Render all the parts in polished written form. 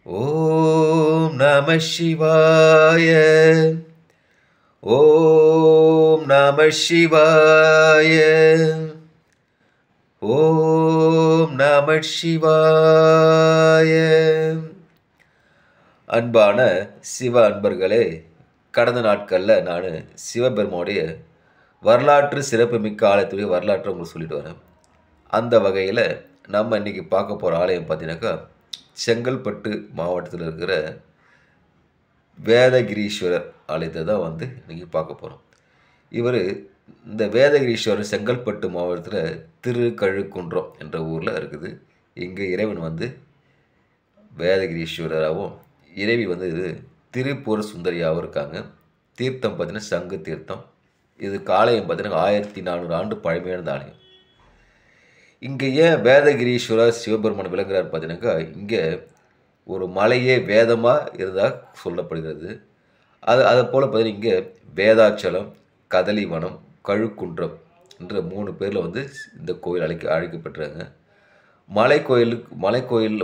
ஓம் நம சிவாய. ஓம் நம சிவாய. ஓம் நம சிவாய. அன்பான சிவ அன்பர்களே, கடந்த நாட்களில் நான் சிவபெருமானுடைய வரலாற்று சிறப்புமிக்க ஆலயத்துடைய வரலாற்றை உங்களுக்கு சொல்லிட்டு வரேன். அந்த வகையில் நம்ம இன்றைக்கி பார்க்க போகிற ஆலயம் பார்த்தீங்கன்னாக்கா, செங்கல்பட்டு மாவட்டத்தில் இருக்கிற வேதகிரீஸ்வரர் ஆலயத்தை தான் இன்றைக்கி பார்க்க போகிறோம். இவர் இந்த வேதகிரீஸ்வரர் செங்கல்பட்டு மாவட்டத்தில் திருக்கழுக்குன்றம் என்ற ஊரில் இருக்குது. இங்கே இறைவன் வேதகிரீஸ்வரராகவும் இறைவி இது திரிபுர சுந்தரியாகவும் இருக்காங்க. தீர்த்தம் பார்த்தீங்கன்னா சங்கு தீர்த்தம். இது ஆலயம் பார்த்தீங்கன்னா 1400 ஆண்டு பழமையான ஆலயம். இங்கே ஏன் வேதகிரீஸ்வரர் சிவபெருமான் விளங்குறார் பார்த்தீங்கன்னாக்கா, இங்கே ஒரு மலையே வேதமாக இருந்தால் சொல்லப்படுகிறது. அதை போல் பார்த்தீங்கன்னா இங்கே வேதாச்சலம், கதலிவனம், கழுக்குன்றம் என்ற 3 பேரில் இந்த கோயில் அழைக்கப்பட்டுறாங்க.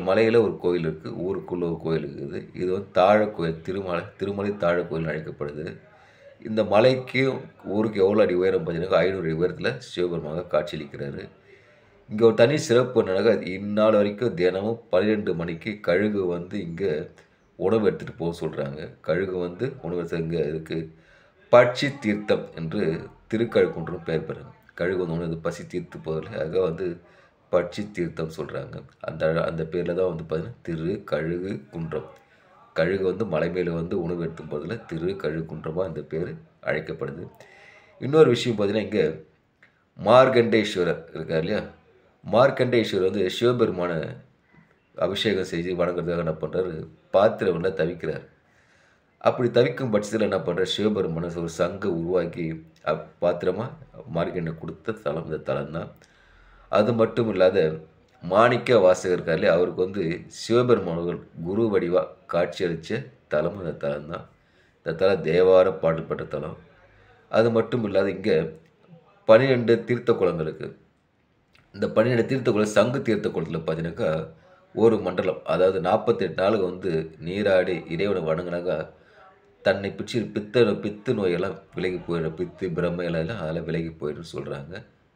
மலையில் ஒரு கோயில் இருக்குது, ஊருக்குள்ளே ஒரு கோயில் இருக்குது. இது தாழக்கோயில், திருமலை தாழக்கோயில் அழைக்கப்படுது. இந்த மலைக்கும் ஊருக்கு எவ்வளோ அடி உயரம் பார்த்தீங்கன்னா 500 அடி உயரத்தில் சிவபெருமாக காட்சியளிக்கிறாரு. இங்கே ஒரு தனி சிறப்பு என்னன்னாக்கா, இந்நாள் வரைக்கும் தினமும் 12 மணிக்கு கழுகு இங்கே உணவு எடுத்துகிட்டு போக சொல்கிறாங்க. கழுகு உணவு இங்கே இருக்குது. பட்சி தீர்த்தம் என்று திருக்கழுக்குன்றம் பெயர் பெறுங்க. கழுகு உணவு பசி தீர்த்து போதில் ஆக பட்சி தீர்த்தம் சொல்கிறாங்க. அந்த பேரில் தான் பார்த்தீங்கன்னா திருக்கழுகு குன்றம். கழுகு மலை மேலே உணவு எடுத்தும் போதில் திருக்கழுகுன்றமாக இந்த பேர் அழைக்கப்படுது. இன்னொரு விஷயம் பார்த்தீங்கன்னா, இங்கே மார்கண்டேஸ்வரர் இருக்கார் இல்லையா, மார்க்கண்டேஸ்வரர் சிவபெருமான அபிஷேகம் செய்து வணங்குறதுக்காக என்ன பண்ணுறாரு, பாத்திரம் தவிக்கிறார். அப்படி தவிக்கும் பட்சத்தில் என்ன பண்ணுறார், சிவபெருமான ஒரு சங்கை உருவாக்கி பாத்திரமாக மார்க்கண்டை கொடுத்த தலம் இந்த தலம் தான். அது மட்டும் இல்லாத மாணிக்க வாசகர் இருக்கார் இல்லையா, அவருக்கு சிவபெருமானவர்கள் குரு வடிவாக காட்சியளித்த தலம் இந்த தலம் தான். இந்த தலம் தேவார பாடல் பெற்ற தலம். அது மட்டும் இல்லாத இங்கே 12 தீர்த்த குளங்களுக்கு, இந்த 12 தீர்த்த குளம் சங்கு தீர்த்த குளத்தில் பார்த்தீங்கன்னாக்கா ஒரு மண்டலம், அதாவது 48 நாளுக்கு நீராடி இறைவனை வணங்கினாக்கா தன்னை பிடிச்சி பித்து நோயெல்லாம் விலகி போயிடும். பித்து பிரம்மையெல்லாம் அதெல்லாம் விலகி போயிடுன்னு சொல்கிறாங்க.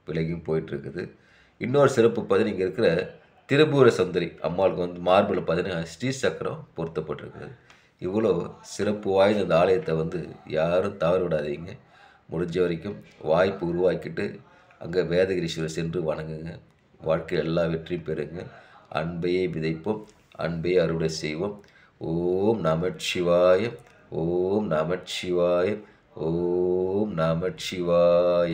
விலகியும் போயிட்டுருக்குது. இன்னொரு சிறப்பு பார்த்தீங்கன்னா, இங்கே இருக்கிற திரிபுர சுந்தரி அம்மாளுக்கு மார்பில் பார்த்தீங்கன்னா ஸ்ரீ சக்கரம் பொருத்தப்பட்டிருக்குது. இவ்வளோ சிறப்பு வாய்ந்த இந்த ஆலயத்தை யாரும் தவறு விடாதீங்க. முடிஞ்ச வரைக்கும் வாய்ப்பு உருவாக்கிட்டு அங்கே வேதகிரீஸ்வரர் சென்று வணங்குங்க. வாழ்க்கையில் எல்லா வெற்றியும் பெறுங்க. அன்பையே விதைப்போம், அன்பையே அறுவடை செய்வோம். ஓம் நமச்சிவாய. ஓம் நமச்சிவாய. ஓம் நமச்சிவாய.